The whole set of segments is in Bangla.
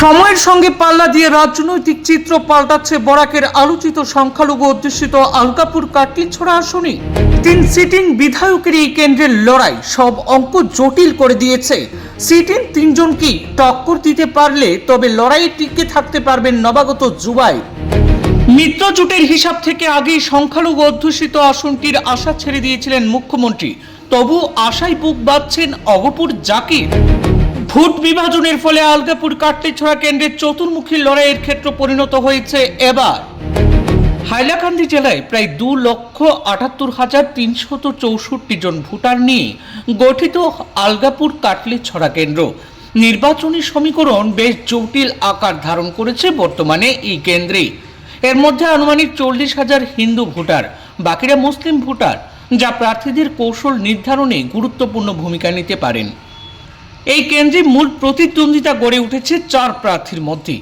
সময়ের সঙ্গে পাল্লা দিয়ে রাজনৈতিক চিত্র পাল্টাচ্ছে বরাকের আলোচিত সংখ্যালঘু অধ্যুষিত আলগাপুর কাটলিছড়া আসনে 3 সিটিং বিধায়কের এই কেন্দ্রের লড়াই সব অঙ্ক জটিল করে দিয়েছে। সিটিং 3 জনকে টক্কর দিতে পারলে তবে লড়াইয়ে টিকে থাকতে পারবেন নবাগত জুবাই। মিত্র জোটের হিসাব থেকে আগেই সংখ্যালঘু অধ্যুষিত আসনটির আশা ছেড়ে দিয়েছিলেন মুখ্যমন্ত্রী, তবু আশায় বুক বাঁধছেন অগপুর জাকির। ভোট বিভাজনের ফলে আলগাপুর কাটলিছড়া কেন্দ্রের চতুর্মুখী লড়াইয়ের ক্ষেত্র পরিণত হয়েছে এবার। হাইলাকান্দি জেলায় প্রায় 2,78,364 জন ভোটার নিয়ে গঠিত আলগাপুর কাটলিছড়া কেন্দ্র। নির্বাচনী সমীকরণ বেশ জটিল আকার ধারণ করেছে বর্তমানে এই কেন্দ্রে। এর মধ্যে আনুমানিক 40,000 হিন্দু ভোটার, বাকিরা মুসলিম ভোটার, যা প্রার্থীদের কৌশল নির্ধারণে গুরুত্বপূর্ণ ভূমিকা নিতে পারেন। এই কেন্দ্রে মূল প্রতিদ্বন্দ্বিতা গড়ে উঠেছে 4 প্রার্থীর মধ্যে।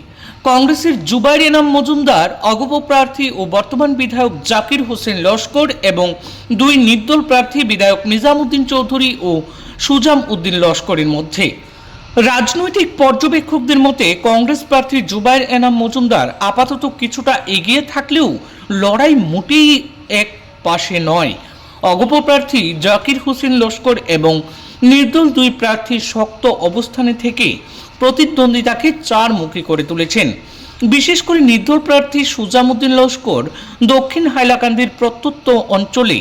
কংগ্রেসের জুবাইর এনাম মজুমদার, অগপ প্রার্থী ও বর্তমান বিধায়ক জাকির হোসেন লস্কর এবং 2 নির্দল প্রার্থী বিধায়ক নিজামুদ্দিন চৌধুরী ও সুজাম উদ্দিন লস্করের মধ্যে। রাজনৈতিক পর্যবেক্ষকদের মতে কংগ্রেস প্রার্থী জুবাইর এনাম মজুমদার আপাতত কিছুটা এগিয়ে থাকলেও লড়াই মোটেই এক পাশে নয়। অগপ প্রার্থী জাকির হোসেন লস্কর এবং নির্দল 2 প্রার্থী শক্ত অবস্থানে থেকে প্রতিদ্বন্দ্বিতাকে 4 মুখী করে তুলেছেন। বিশেষ করে নির্দল প্রার্থী সুজামুদ্দিন লস্কর দক্ষিণ হাইলাকান্দির প্রত্যন্ত অঞ্চলে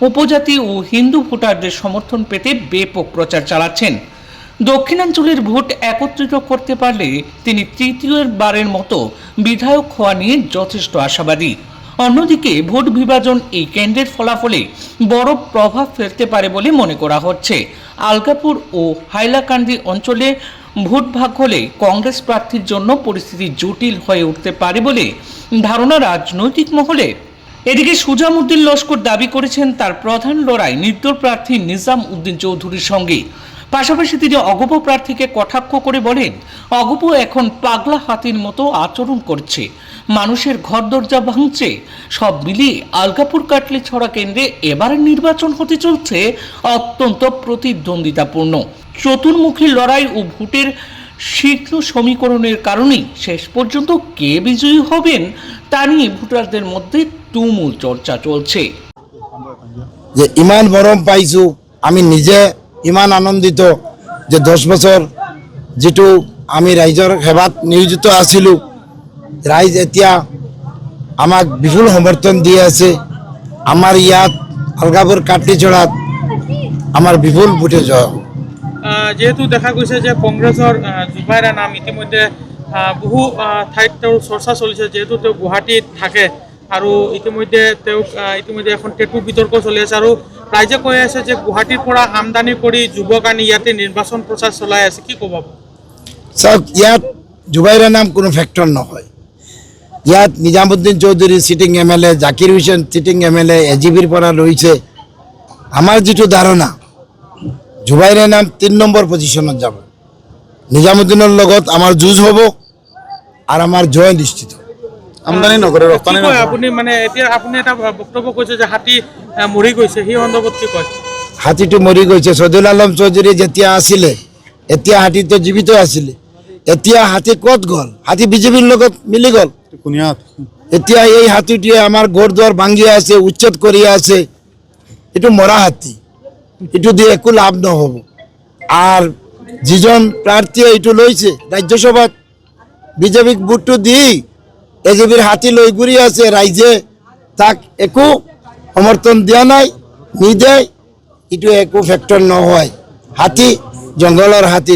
উপজাতি ও হিন্দু ভোটারদের সমর্থন পেতে ব্যাপক প্রচার চালাচ্ছেন। দক্ষিণাঞ্চলের ভোট একত্রিত করতে পারলে তিনি তৃতীয়বারের মতো বিধায়ক হওয়া নিয়ে যথেষ্ট আশাবাদী। অন্যদিকে ভোট বিভাজন এই কেন্দ্রের ফলাফলে বড় প্রভাব ফেলতে পারে বলে মনে করা হচ্ছে। আলগাপুর ও হাইলাকান্দি অঞ্চলে ভোট ভাগ হলে কংগ্রেস প্রার্থীর জন্য পরিস্থিতি জটিল হয়ে উঠতে পারে বলে ধারণা রাজনৈতিক মহলে। এদিকে সুজাম উদ্দিন লস্কর দাবি করেছেন তার প্রধান লড়াই নির্দল প্রার্থী নিজাম উদ্দিন চৌধুরীর সঙ্গে। পাশাপাশি তিনি অগপ প্রার্থীকে কটাক্ষ করে বলেন, অগপ এখন পাগলা হাতির মতো আচরণ করছে, মানুষের ঘর দরজা ভাঙছে। সব মিলিয়ে আলগাপুর কাটলিছড়া কেন্দ্রে এবারের নির্বাচন হতে চলছে অত্যন্ত প্রতিদ্বন্দ্বিতাপূর্ণ। চতুর্মুখী লড়াই ও ভোটের শীঘ্র সমীকরণের কারণেই শেষ পর্যন্ত কে বিজয়ী হবেন তা নিয়ে ভোটারদের মধ্যে তুমুল চর্চা চলছে। যে ইমান মরম পাইছো, আমি নিজে ইমান আনন্দিত যে 10 বছর যেটু আমি রাইজৰ সেৱাত নিয়োজিত আছিলো, রাইজ এতিয়া আমাক বিপুল সমৰ্থন দি আছে। আমাৰ ইয়াত আলগাপুৰ কাটলিছড়াত আমাৰ বিপুল ভোটে জয়। যেহেতু দেখা গৈছে যে কংগ্ৰেছৰ জুবাইৰ নাম ইতিমধ্যে বহু ঠাইত তেওঁৰ চৰ্চা চলিছে, যেহেতু তেওঁ গুৱাহাটীত থাকে আৰু ইতিমধ্যে এখন টেটু বিতৰ্ক চলি আছে আৰু ৰাইজে কৈ আছে যে গুৱাহাটীৰ পৰা আমদানি কৰি যুৱক আনি ইয়াতে নিৰ্বাচন প্ৰচাৰ চলাই আছে, কি ক'ব? চাওক, ইয়াত জুবাইৰ নাম কোনো ফেক্টৰ নহয়। ইয়াত Nizamuddin Chowdhury sitting MLA, Zakir Hussain sitting MLA AGBৰ পৰা লৈছে। আমাৰ যিটো ধাৰণা জুবাইৰ নাম 3 নম্বৰ পজিশ্যনত যাব। নিজামুদ্দিনৰ লগত আমাৰ যুঁজ হ'ব আৰু আমাৰ জয় নিশ্চিত। আমদানি নকৰে, ৰপ্তানি নকৰে। আপুনি মানে এতিয়া আপুনি এটা বক্তব্য কৈছে যে হাতী মৰি গৈছে, সেই সন্দৰ্ভত কি কয়? হাতীটো মৰি গৈছে। শহীদুল আলম চৌধুৰী যেতিয়া আছিলে এতিয়া হাতীটো জীৱিত আছিলে। এতিয়া হাতী ক'ত গ'ল? হাতী বিজেপিৰ লগত মিলি গ'ল। এতিয়া এই হাতীটোৱে আমাৰ ঘৰ দুৱাৰ ভাঙি আছে, উচ্ছেদ কৰি আছে। এইটো মৰা হাতী, এইটো দিয়ে একো লাভ নহ'ব। আর যিজন প্ৰাৰ্থীয়ে এইটো লৈছে ৰাজ্যসভাত বিজেপিক ভোটটো দি AGBৰ হাতী লৈ ঘূৰি আছে, ৰাইজে তাক একো সমৰ্থন দিয়া নাই, নিদিয়ে। এইটো একো ফেক্টৰ নহয়। হাতী জংঘলৰ হাতী